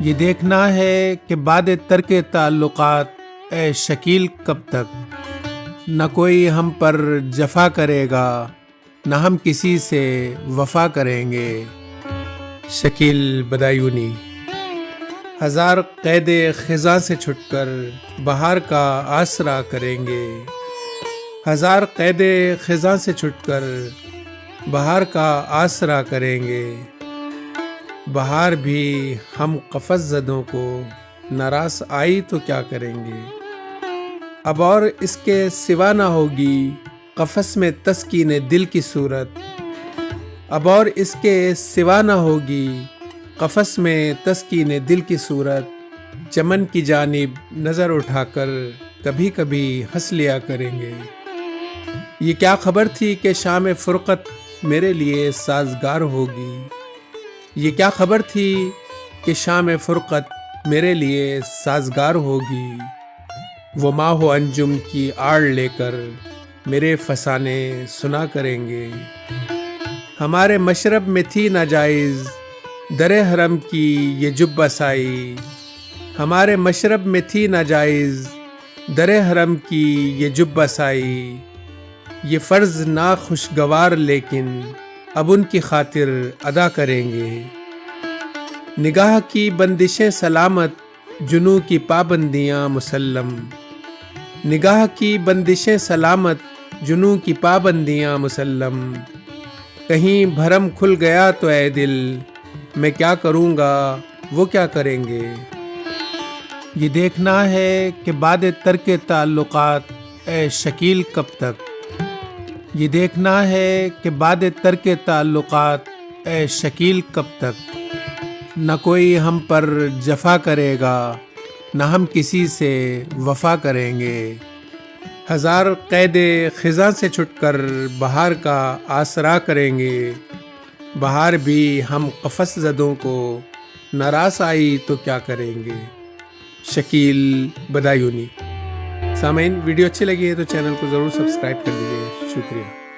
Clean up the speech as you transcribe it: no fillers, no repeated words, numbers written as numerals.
یہ دیکھنا ہے کہ بعد ترک تعلقات اے شکیل کب تک، نہ کوئی ہم پر جفا کرے گا نہ ہم کسی سے وفا کریں گے۔ شکیل بدایونی۔ ہزار قید خزاں سے چھٹ کر بہار کا آسرا کریں گے، ہزار قید خزاں سے چھٹ کر بہار کا آسرا کریں گے۔ بہار بھی ہم قفس زدوں کو ناراض آئی تو کیا کریں گے۔ اب اور اس کے سوا نہ ہوگی قفس میں تسکین دل کی صورت، اب اور اس کے سوا نہ ہوگی قفس میں تسکین دل کی صورت۔ چمن کی جانب نظر اٹھا کر کبھی کبھی ہنس لیا کریں گے۔ یہ کیا خبر تھی کہ شام فرقت میرے لیے سازگار ہوگی، یہ کیا خبر تھی کہ شام فرقت میرے لیے سازگار ہوگی۔ وہ ماہ و انجم کی آڑ لے کر میرے فسانے سنا کریں گے۔ ہمارے مشرب میں تھی ناجائز در حرم کی یہ جب سائی، ہمارے مشرب میں تھی ناجائز در حرم کی یہ جب سائی۔ یہ فرض ناخوشگوار لیکن اب ان کی خاطر ادا کریں گے۔ نگاہ کی بندشیں سلامت جنوں کی پابندیاں مسلم، نگاہ کی بندشیں سلامت جنوں کی پابندیاں مسلم۔ کہیں بھرم کھل گیا تو اے دل میں کیا کروں گا وہ کیا کریں گے۔ یہ دیکھنا ہے کہ بعد ترک تعلقات اے شکیل کب تک، یہ دیکھنا ہے کہ بعد ترک تعلقات اے شکیل کب تک، نہ کوئی ہم پر جفا کرے گا نہ ہم کسی سے وفا کریں گے۔ ہزار قید خزاں سے چھٹ کر بہار کا آسرا کریں گے، بہار بھی ہم قفس زدوں کو ناراض آئی تو کیا کریں گے۔ شکیل بدایونی۔ سامعین، ویڈیو اچھی لگی ہے تو چینل کو ضرور سبسکرائب کر دیجیے۔ شکریہ۔